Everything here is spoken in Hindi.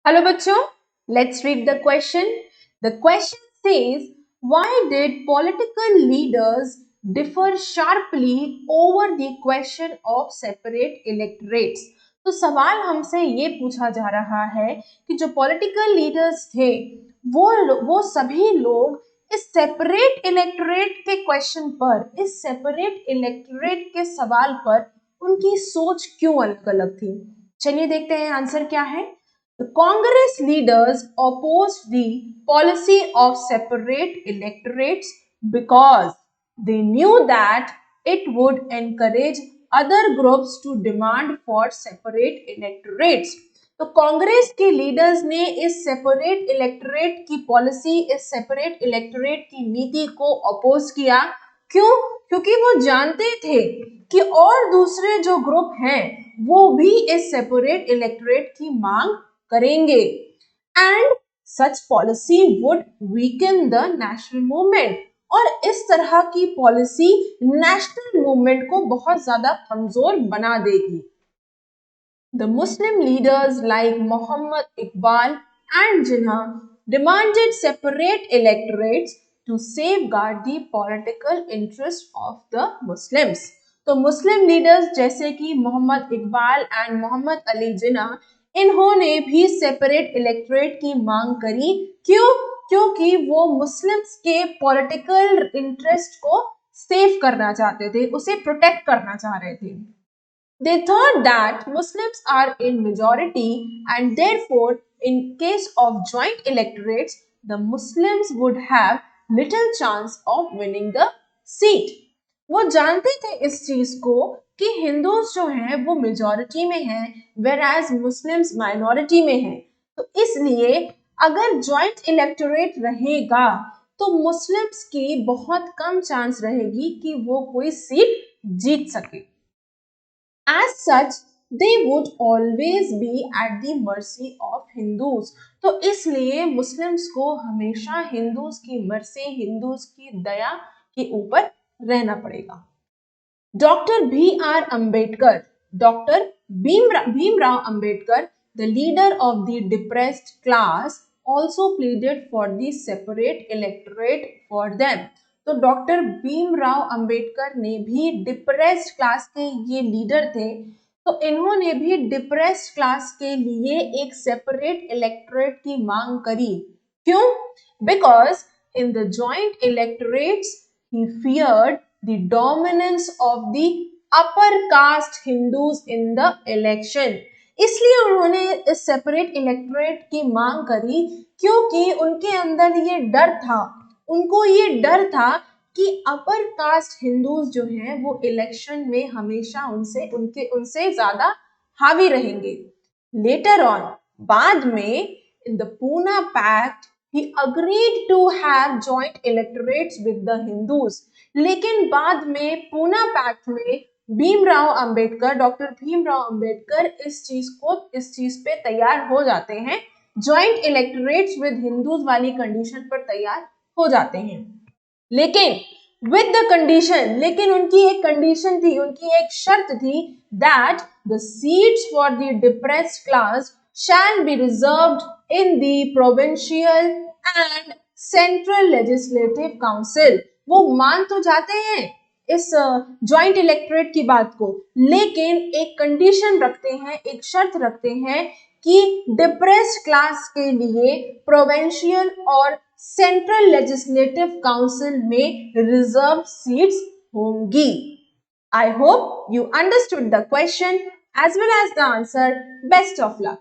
Hello बच्चों, let's read the question. The question says, why did political leaders differ sharply over the question of separate electorates? तो सवाल हमसे ये पूछा जा रहा है कि जो पॉलिटिकल लीडर्स थे वो सभी लोग इस सेपरेट इलेक्टोरेट के क्वेश्चन पर, इस सेपरेट इलेक्टोरेट के सवाल पर उनकी सोच क्यों अलग अलग थी। चलिए देखते हैं आंसर क्या है। The Congress leaders opposed the policy of separate electorates because they knew that it would encourage other groups to demand for separate electorates. तो कांग्रेस के लीडर्स ने इस सेपरेट इलेक्टोरेट की पॉलिसी, इस सेपरेट इलेक्टोरेट की नीति को अपोज किया। क्यों? क्योंकि वो जानते थे कि और दूसरे जो ग्रुप हैं वो भी इस सेपरेट इलेक्टोरेट की मांग करेंगे and such policy would weaken the national movement, और इस तरह की पॉलिसी नेशनल मूवमेंट को बहुत ज्यादा कमजोर बना देगी। The Muslim leaders like Muhammad Iqbal and Jinnah demanded separate electorates to safeguard the political interest of the Muslims. तो मुस्लिम लीडर्स जैसे कि मोहम्मद इकबाल एंड मोहम्मद अली जिन्ना, इन्होंने भी सेपरेट इलेक्टोरेट की मांग करी। क्यों? क्योंकि वो मुस्लिम्स के पॉलिटिकल इंटरेस्ट को सेव करना चाहते थे, उसे प्रोटेक्ट करना चाह रहे थे। They thought that Muslims are in majority and therefore in case of joint electorates the Muslims would have little chance of winning the seat. वो जानते थे इस चीज को कि हिंदूज जो हैं वो मेजॉरिटी में हैं whereas मुस्लिम्स माइनॉरिटी में हैं, तो इसलिए अगर जॉइंट इलेक्टोरेट रहेगा तो मुस्लिम्स की बहुत कम चांस रहेगी कि वो कोई सीट जीत सके। As such, they would always be at the mercy of Hindus. तो इसलिए मुस्लिम्स को हमेशा हिंदूज की मर्जी, हिंदूज की दया के ऊपर रहना पड़ेगा। Doctor Bhimrao Ambedkar, the leader of the depressed class, also pleaded for the separate electorate for them. तो डॉक्टर भीमराव अंबेडकर ने भी डिप्रेस्ड क्लास के ये लीडर थे, तो इन्होंने भी डिप्रेस्ड क्लास के लिए एक सेपरेट इलेक्टोरेट की मांग करी। क्यों? Because in the joint electorates he feared the dominance of the upper caste Hindus in the election. इसलिए उन्होंने इस सेपरेट इलेक्टोरेट की मांग करी क्योंकि उनके अंदर ये डर था, उनको ये डर था कि अपर कास्ट हिंदूज जो हैं वो इलेक्शन में हमेशा उनसे ज्यादा हावी रहेंगे। लेटर ऑन, बाद में, in the Poona Pact he agreed to have joint electorates with the Hindus. लेकिन बाद में पूना पैक्ट में डॉक्टर भीमराव अंबेडकर इस चीज पे तैयार हो जाते हैं, जॉइंट इलेक्टोरेट्स विद हिंदूज वाली कंडीशन पर तैयार हो जाते हैं। लेकिन विद द कंडीशन, लेकिन उनकी एक कंडीशन थी, उनकी एक शर्त थी, that the seats for the depressed class shall be reserved in the provincial and central legislative council. वो मान तो जाते हैं इस जॉइंट इलेक्टोरेट की बात को, लेकिन एक कंडीशन रखते हैं, एक शर्त रखते हैं कि डिप्रेस्ड क्लास के लिए प्रोविंशियल और सेंट्रल लेजिस्लेटिव काउंसिल में रिजर्व सीट्स होंगी। I hope you understood the question as well as the answer. Best of luck.